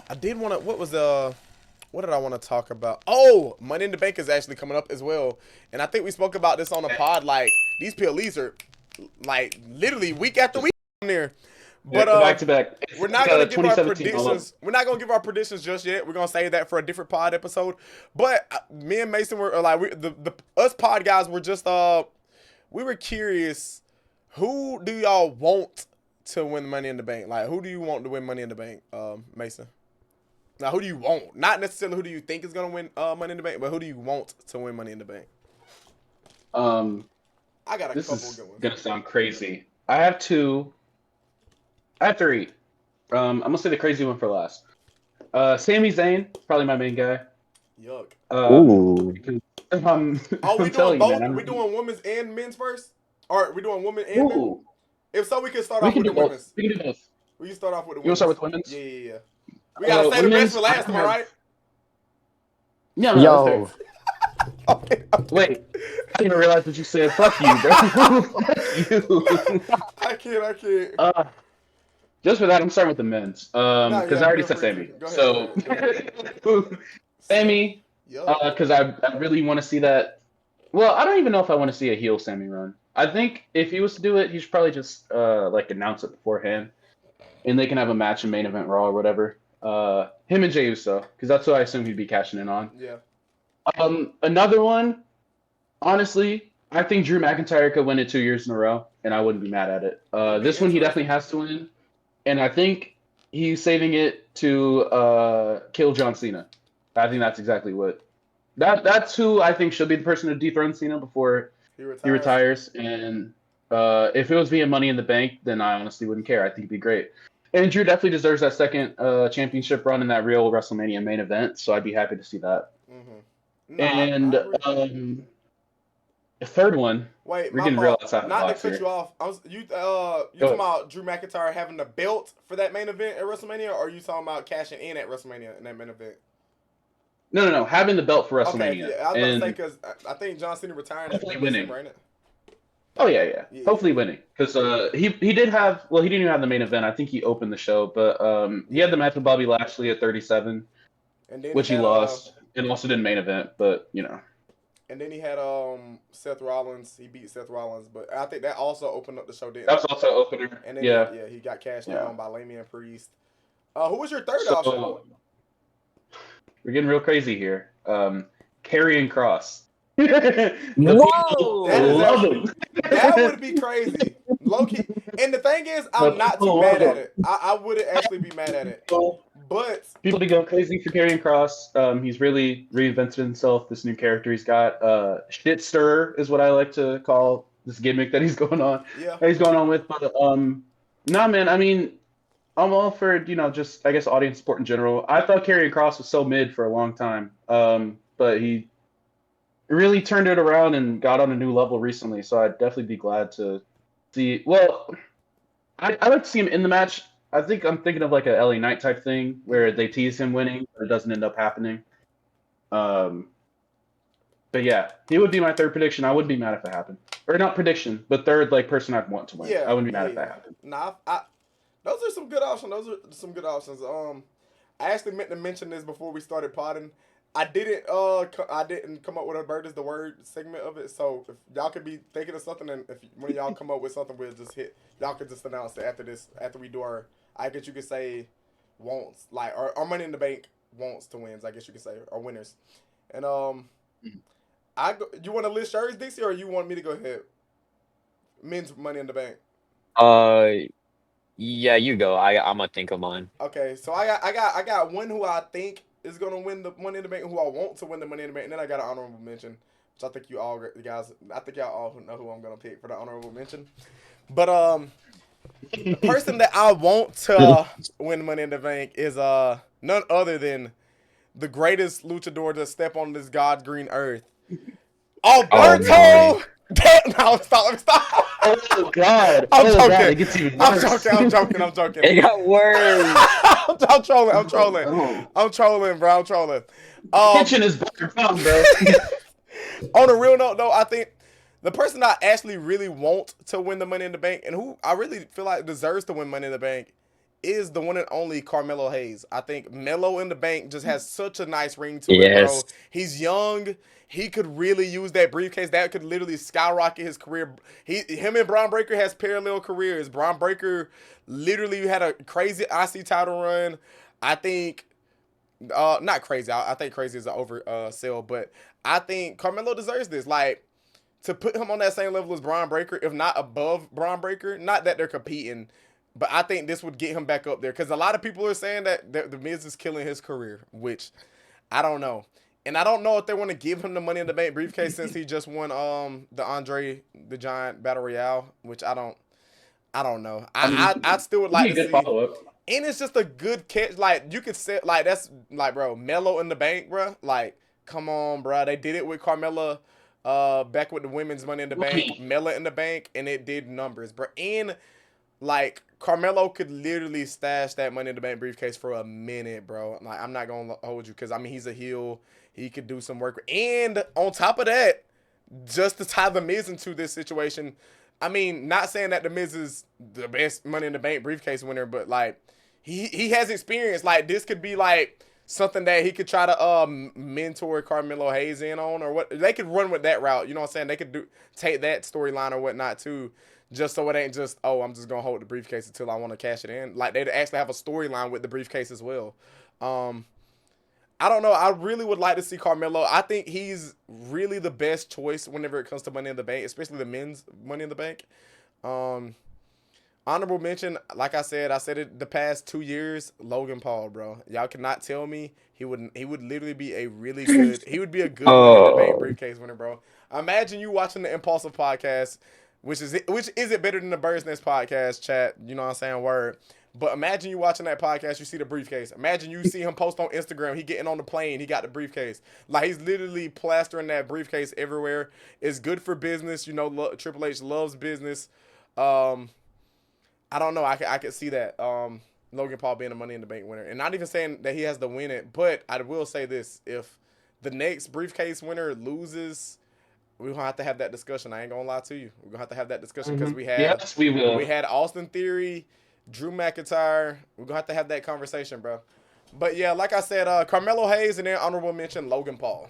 I did want to. What did I want to talk about? Oh, Money in the Bank is actually coming up as well, and I think we spoke about this on a pod. Like these PLEs are like literally week after week there. But Back to back. It's we're not like gonna give our 2017 all over. predictions. We're not gonna give our predictions just yet. We're gonna save that for a different pod episode. But me and Mason were like the us pod guys were just we were curious. Who do y'all want to win Money in the Bank? Like who do you want to win Money in the Bank, Mason? Now, who do you want? Not necessarily who do you think is gonna win Money in the Bank, but who do you want to win Money in the Bank? Um, I got a this couple is good ones. gonna sound crazy. I have two. I have three. I'm gonna say the crazy one for last. Sami Zayn, probably my main guy. Yuck. Ooh. Because, Oh, we I'm doing telling you, both? man. We doing women's and men's first? Or we doing women and men? Ooh, If so, we can start we off can with the do both. women's. We can do both. We can start off with the You want to women's. start with women's? Yeah. We gotta say the best Women's. for last, am I right? No, no, that's fair. Yo, Okay. Wait, I didn't even realize what you said. Fuck you, bro. Fuck you. I can't. Just for that, I'm starting with the men's. Nah, Because yeah, I already feel said free Sammy. to. Go ahead, So, go ahead. Sammy, Yuck. because I really want to see that. Well, I don't even know if I want to see a heel Sammy run. I think if he was to do it, he should probably just like announce it beforehand, and they can have a match in main event Raw or whatever. Him and Jey Uso, because that's what I assume he'd be cashing in on. Yeah. Another one, honestly, I think Drew McIntyre could win it 2 years in a row, and I wouldn't be mad at it. It'd be This one he interesting. definitely has to win, and I think he's saving it to kill John Cena. I think that's exactly what. That's who I think should be the person to dethrone Cena before He he retires. retires. And if it was via Money in the Bank, then I honestly wouldn't care. I think it'd be great. And Drew definitely deserves that second championship run in that real WrestleMania main event, so I'd be happy to see that. Mm-hmm. No, And I agree. the third one, Wait, we're my getting real fault. outside the Not to box cut here. you off. You talking Go ahead. about Drew McIntyre having the belt for that main event at WrestleMania, or are you talking about cashing in at WrestleMania in that main event? No. Having the belt for Okay, WrestleMania. yeah, I was about to say And because I think John Cena retiring at the hopefully end of winning. December, ain't it? Oh, yeah. Yeah. Hopefully winning. Because he did have, well, he didn't even have the main event. I think he opened the show. But he had the match with Bobby Lashley at 37, And then he which he had lost. And also didn't main event, but, and then he had Seth Rollins. He beat Seth Rollins, but I think that also opened up the show, didn't that it? was also opener. And then Yeah. he got cashed in Yeah. on by Lamian Priest. Who was your third option? So we're getting real crazy here. Karrion Cross. The people whoa! That is love actually him. that would be crazy, low key. And the thing is, The I'm not too people mad love at him. it. I wouldn't actually be mad at it, but People be going crazy for Karrion Cross. He's really reinvented himself. This new character he's got. Shit stirrer is what I like to call this gimmick that he's going on. yeah, That he's going on with. But nah, man. I mean, I'm all for just I guess audience support in general. I thought Karrion Cross was so mid for a long time. But he really turned it around and got on a new level recently. So I'd definitely be glad to see. Well, I like to see him in the match. I think I'm thinking of like a LA Knight type thing where they tease him winning, but it doesn't end up happening. Um, but yeah, he would be my third prediction. I wouldn't be mad if it happened, or not prediction, but third like person I'd want to win. yeah, I wouldn't be mad yeah, if that yeah. happened. Nah, those are some good options. Those are some good options. I actually meant to mention this before we started potting. I didn't come up with a bird is the word segment of it. So if y'all could be thinking of something, and if one of y'all come up with something, we'll just hit. Y'all could just announce it after this. After we do our, I guess you could say, wants like our Money in the Bank wants to wins. I guess you could say or winners. And you want to list yours, Dixie, or you want me to go ahead? Men's Money in the Bank. Uh, yeah, you go. I'm gonna think of mine. Okay, so I got one who I think is gonna win the Money in the Bank, who I want to win the Money in the Bank, and then I got an honorable mention, which I think you guys, I think y'all all know who I'm gonna pick for the honorable mention. But the person that I want to win Money in the Bank is none other than the greatest luchador to step on this God green earth, Alberto. Oh, Damn, no, stop. Oh God! I'm Oh joking. God! It gets even I'm worse. joking. It got worse. I'm trolling. Oh. I'm trolling, bro. I'm trolling. Kitchen is better found, bro. On a real note, though, I think the person I actually really want to win the Money in the Bank and who I really feel like deserves to win Money in the Bank is the one and only Carmelo Hayes. I think Melo in the Bank just has such a nice ring to it, Yes. bro. He's young. He could really use that briefcase. That could literally skyrocket his career. Him and Braun Breaker has parallel careers. Braun Breaker literally had a crazy IC title run. I think not crazy. I think crazy is an over sell, but I think Carmelo deserves this. Like, to put him on that same level as Braun Breaker, if not above Braun Breaker, not that they're competing, but I think this would get him back up there because a lot of people are saying that the Miz is killing his career, which I don't know. And I don't know if they want to give him the Money in the Bank briefcase since he just won the Andre the Giant Battle Royale, which I don't know. I still would like Be a to good see. follow up. And it's just a good catch. Like, you could say, like, that's like, bro, Melo in the Bank, bro. Like, come on, bro. They did it with Carmella back with the women's Money in the Bank, Mela in the Bank, and it did numbers, bro. And like, Carmelo could literally stash that Money in the Bank briefcase for a minute, bro. Like, I'm not gonna hold you because I mean, he's a heel. He could do some work, and on top of that, just to tie the Miz into this situation. I mean, not saying that the Miz is the best Money in the Bank briefcase winner, but like, he has experience. Like, this could be like something that he could try to mentor Carmelo Hayes in on, or what. They could run with that route. You know what I'm saying? They could take that storyline or whatnot too, just so it ain't just, oh, I'm just gonna hold the briefcase until I want to cash it in. Like, they'd actually have a storyline with the briefcase as well. I don't know. I really would like to see Carmelo. I think he's really the best choice whenever it comes to Money in the Bank, especially the men's Money in the Bank. Honorable mention, like I said it the past 2 years, Logan Paul, bro. Y'all cannot tell me he would literally be a really good, he would be a good Money in the Bank briefcase winner, bro. Imagine you watching the Impulsive podcast, which is it better than the Bird's Nest podcast, chat? You know what I'm saying? Word. But imagine you watching that podcast, you see the briefcase. Imagine you see him post on Instagram, he getting on the plane, he got the briefcase. Like, he's literally plastering that briefcase everywhere. It's good for business. You know, Triple H loves business. I don't know. I could see that Logan Paul being a Money in the Bank winner, and not even saying that he has to win it, but I will say this: if the next briefcase winner loses, we're gonna have to have that discussion. I ain't gonna lie to you. We're gonna have to have that discussion because Yes, we will. we had Austin Theory, Drew McIntyre. We're gonna have to have that conversation, bro. But yeah, like I said, Carmelo Hayes, and then honorable mention Logan Paul.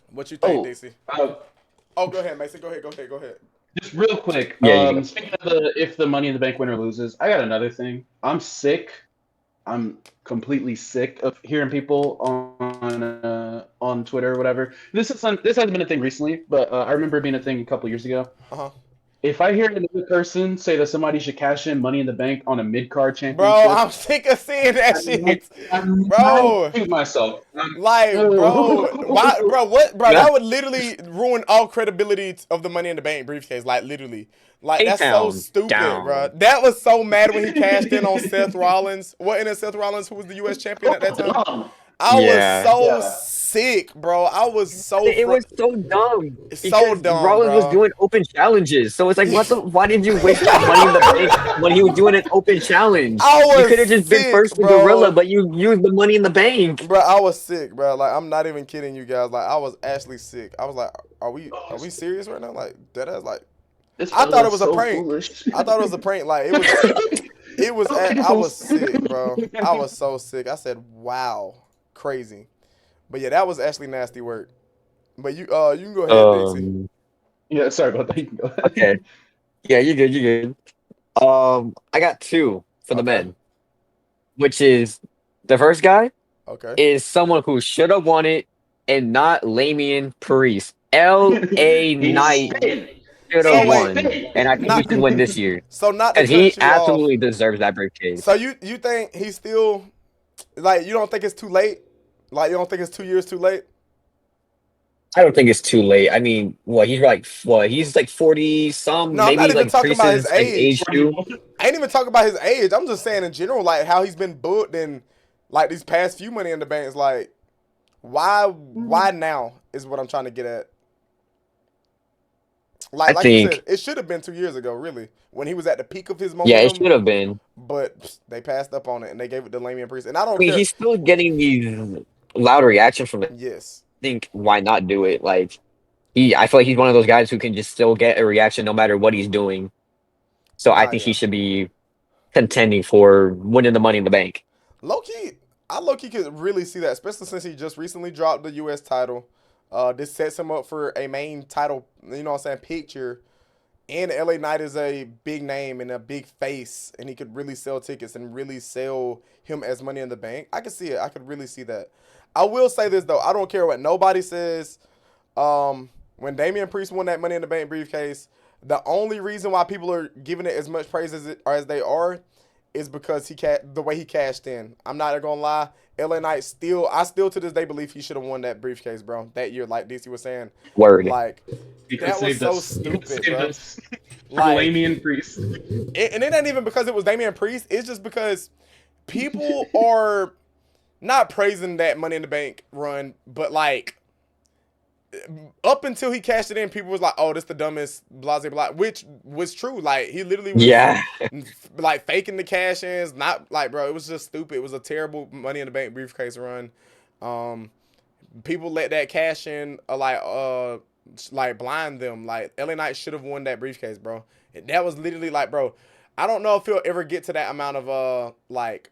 What you think, DC? Oh, go ahead, Mason. Go ahead. Just real quick. Yeah, Speaking of if the Money in the Bank winner loses, I got another thing. I'm sick. I'm completely sick of hearing people on Twitter or whatever. This hasn't been a thing recently, but I remember it being a thing a couple years ago. If I hear another person say that somebody should cash in Money in the Bank on a mid-card championship, bro, I'm sick of seeing that shit, bro. Shoot myself. Like, bro, why, bro? What, bro? That would literally ruin all credibility of the Money in the Bank briefcase. Like, literally, like, that's so stupid, bro. That was so mad when he cashed in on Seth Rollins. Wasn't it Seth Rollins who was the U.S. champion at that time? I was so sick, bro. I was so. It was so dumb. So dumb, Rollins bro. was doing open challenges, so it's like, why did you waste that Money in the Bank when he was doing an open challenge? You could have just been first with Gorilla, but you used the Money in the Bank. Bro, I was sick, bro. Like, I'm not even kidding you guys. Like, I was actually sick. I was like, are we serious right now? Like, deadass. Like, I thought it was a prank. I thought it was a prank. Like, it was. I was sick, bro. I was so sick. I said, wow, crazy. But yeah, that was actually nasty work. But you can go ahead, Dixie. Yeah, sorry about that. You can go ahead. Okay. Yeah, you're good. I got two for the men, which is the first guy is someone who should have won it and not Lamian Priest. L.A. Knight should have won, and I think he should win this year. So not because he absolutely deserves that briefcase. So you think he's still, like, you don't think it's too late? Like, you don't think it's 2 years too late? I don't think it's too late. I mean, he's like 40 some. No, maybe I'm not even talking about his age too. I ain't even talking about his age. I'm just saying in general, like, how he's been booked and like these past few Money in the Banks. Like, why now is what I'm trying to get at. Like you said, it should have been 2 years ago, really, when he was at the peak of his momentum. Yeah, it should have been. But they passed up on it and they gave it to Lamian Priest. And I don't care. He's still getting these loud reactions from it. Yes. I think why not do it? Like, I feel like he's one of those guys who can just still get a reaction no matter what he's doing. So I think he should be contending for winning the Money in the Bank. I low key could really see that, especially since he just recently dropped the U.S. title. This sets him up for a main title, you know what I'm saying, picture. And LA Knight is a big name and a big face, and he could really sell tickets and really sell him as Money in the Bank. I could see it. I could really see that. I will say this, though. I don't care what nobody says. When Damian Priest won that Money in the Bank briefcase, the only reason why people are giving it as much praise as they are is because the way he cashed in. I'm not gonna lie. LA Knight I still to this day believe he should have won that briefcase, bro. That year, like DC was saying. Word. Like, that was so stupid, bro. Like, Damian Priest. And it ain't even because it was Damian Priest. It's just because people are not praising that Money in the Bank run, but like, up until he cashed it in, people was like, "Oh, this the dumbest blase blah," which was true. Like, he literally was like faking the cash ins. Not like, bro, it was just stupid. It was a terrible Money in the Bank briefcase run. People let that cash in like blind them. Like, LA Knight should have won that briefcase, bro. That was literally like, bro, I don't know if he'll ever get to that amount of like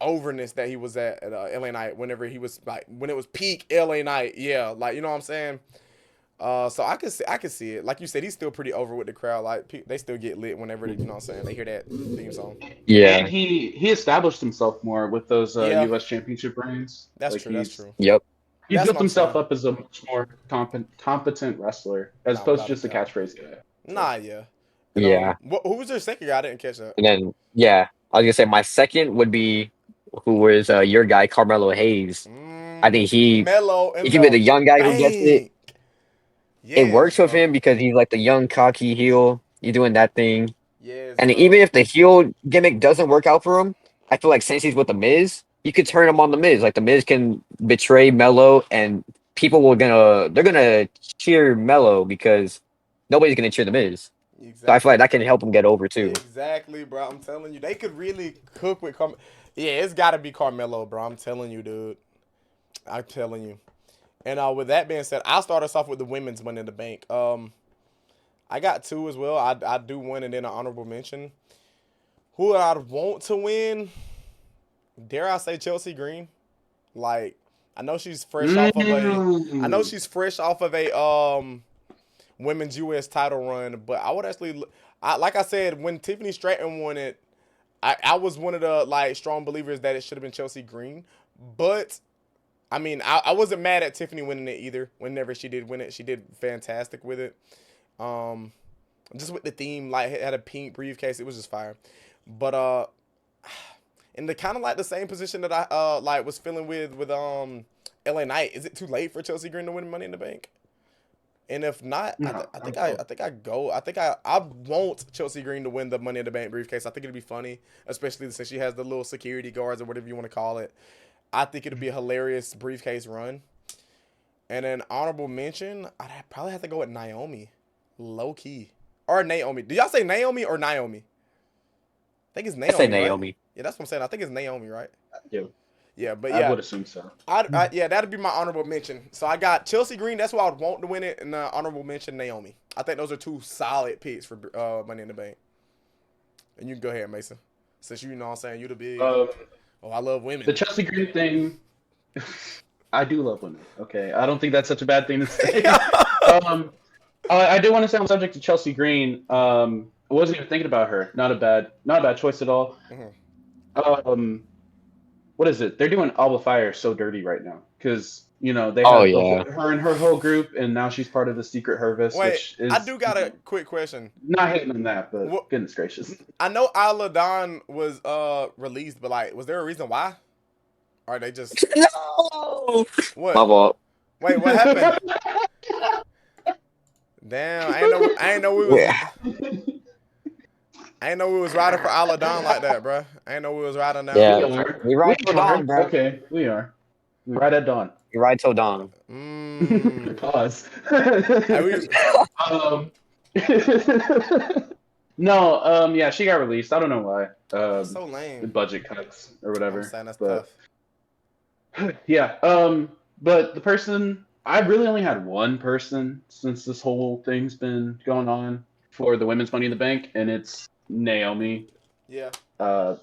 overness that he was at LA Knight whenever he was like, when it was peak LA Knight. Yeah, like, you know what I'm saying? So I could see it. Like you said, he's still pretty over with the crowd. Like, they still get lit whenever, you know what I'm saying, they hear that theme song. Yeah. And he established himself more with those US championship reigns. That's true. That's true. Yep. He built himself up as a much more competent wrestler as opposed to just a catchphrase guy. Nah, yeah. Yeah. Who was your second guy? I didn't catch that. And then, I was gonna say my second would be who was your guy, Carmelo Hayes. I think he can be the young guy who gets it. Yeah, it works with him because he's like the young cocky heel. You're doing that thing. Yes, and even if the heel gimmick doesn't work out for him, I feel like since he's with the Miz, you could turn him on the Miz. Like, the Miz can betray Melo, and people they're gonna cheer Melo because nobody's gonna cheer the Miz. Exactly. So I feel like that can help him get over too. Exactly, bro. I'm telling you, they could really cook with Carmelo. Yeah, it's got to be Carmelo, bro. I'm telling you, dude. I'm telling you. And with that being said, I'll start us off with the women's Money in the Bank. I got two as well. I do one and then an honorable mention. Who I'd want to win? Dare I say Chelsea Green? Like, I know she's fresh off of a women's US title run, but I would actually, like I said, when Tiffany Stratton won it, I was one of the like strong believers that it should have been Chelsea Green. But I mean, I wasn't mad at Tiffany winning it either. Whenever she did win it, she did fantastic with it. Just with the theme, like, it had a pink briefcase, it was just fire. But in the kind of like the same position that I like was feeling with LA Knight, is it too late for Chelsea Green to win Money in the Bank? And if not, no, I think I want Chelsea Green to win the Money in the Bank briefcase. I think it'd be funny, especially since she has the little security guards or whatever you want to call it. I think it'd be a hilarious briefcase run. And then honorable mention, I'd probably have to go with Naomi, low key, or Naomi. Did y'all say Naomi or Naomi? I think it's Naomi. I say Naomi. Right? Yeah, that's what I'm saying. I think it's Naomi, right? Yeah. Yeah, but yeah. I would assume so. Yeah, that'd be my honorable mention. So I got Chelsea Green. That's who I would want to win it. And honorable mention, Naomi. I think those are two solid picks for Money in the Bank. And you can go ahead, Mason. Since you know what I'm saying, you the big. I love women. The Chelsea Green thing, I do love women. Okay. I don't think that's such a bad thing to say. I do want to say on the subject of Chelsea Green. I wasn't even thinking about her. Not a bad choice at all. Mm-hmm. What is it? They're doing Alba Fire so dirty right now because they have her and her whole group, and now she's part of the Secret Harvest. Wait, which is, I do got a quick question. Not hating on that, but goodness gracious. I know Isla Dawn was released, but like, was there a reason why? Or they just no? What? My fault. Wait, what happened? Damn, I ain't know we was. Yeah. I ain't know we was riding for Isla Dawn like that, bro. I ain't know we was riding now. Yeah, we ride till dawn, bro. Okay, we are. We ride at dawn. We ride till dawn. Pause. No, yeah, she got released. I don't know why. So lame. Budget cuts or whatever. I'm saying that's tough. Yeah. But the person, I really only had one person since this whole thing's been going on for the women's Money in the Bank, and it's Naomi. Yeah. I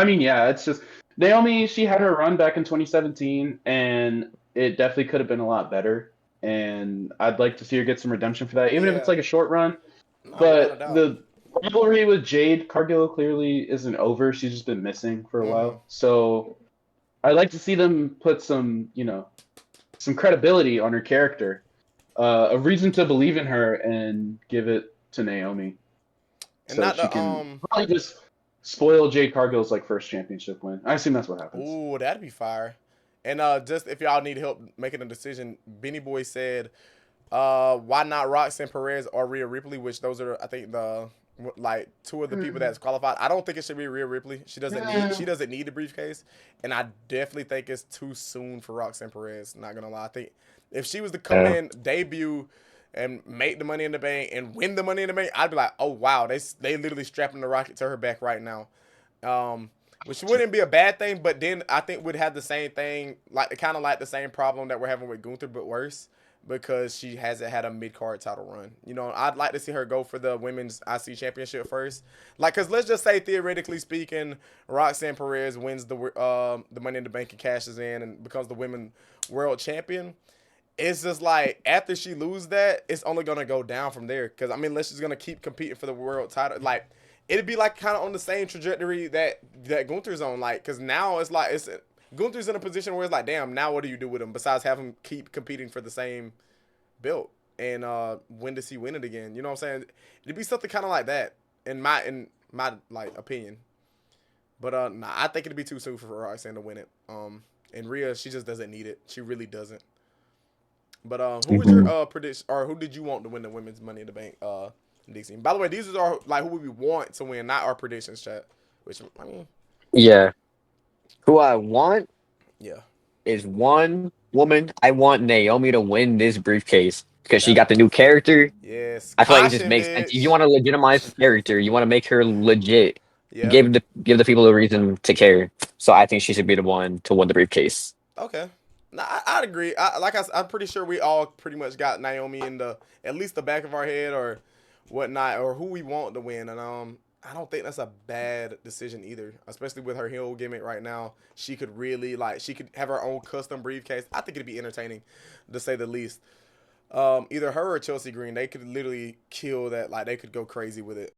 mean, yeah, it's just Naomi. She had her run back in 2017, and it definitely could have been a lot better. And I'd like to see her get some redemption for that, even if it's Yeah. like a short run. No, without a But doubt. the rivalry with Jade Cargill clearly isn't over. She's just been missing for a while. So I'd like to see them put some, some credibility on her character, a reason to believe in her, and give it to Naomi, And so not she the can probably just spoil Jade Cargill's like first championship win. I assume that's what happens. Ooh, that'd be fire. And just if y'all need help making a decision, Benny Boy said, why not Roxanne Perez or Rhea Ripley? Which those are, I think, the like two of the people that's qualified. I don't think it should be Rhea Ripley. She doesn't need the briefcase, and I definitely think it's too soon for Roxanne Perez. Not gonna lie, I think if she was to come in, debut, and make the Money in the Bank and win the Money in the Bank, I'd be like, oh wow, they literally strapping the rocket to her back right now. Which wouldn't be a bad thing, but then I think we'd have the same thing, like kind of like the same problem that we're having with Gunther, but worse, because she hasn't had a mid-card title run. I'd like to see her go for the women's IC championship first. Like, because let's just say, theoretically speaking, Roxanne Perez wins the Money in the Bank and cashes in and becomes the women world champion. It's just like, after she loses that, it's only going to go down from there. Because, I mean, unless she's going to keep competing for the world title. Like, it'd be like kind of on the same trajectory that Gunther's on. Like, because now it's like, Gunther's in a position where it's like, damn, now what do you do with him besides have him keep competing for the same belt? And when does he win it again? You know what I'm saying? It'd be something kind of like that in my like opinion. But nah, I think it'd be too soon for Roxanne to win it. And Rhea, she just doesn't need it. She really doesn't. But who was your prediction, or who did you want to win the women's Money in the Bank? Dixie. By the way, these are like who we want to win, not our predictions, chat. Which, I mean, Yeah. Who I want yeah, is one woman. I want Naomi to win this briefcase because she that got the new character. yes, I feel like it just makes sense. If you want to legitimize the character, you want to make her legit. Yeah. Give the people a reason to care. So I think she should be the one to win the briefcase. Okay. Nah, I'd agree. I'm pretty sure we all pretty much got Naomi in at least the back of our head or whatnot, or who we want to win. And I don't think that's a bad decision either, especially with her heel gimmick right now. She could really she could have her own custom briefcase. I think it'd be entertaining, to say the least. Either her or Chelsea Green, they could literally kill that. Like, they could go crazy with it.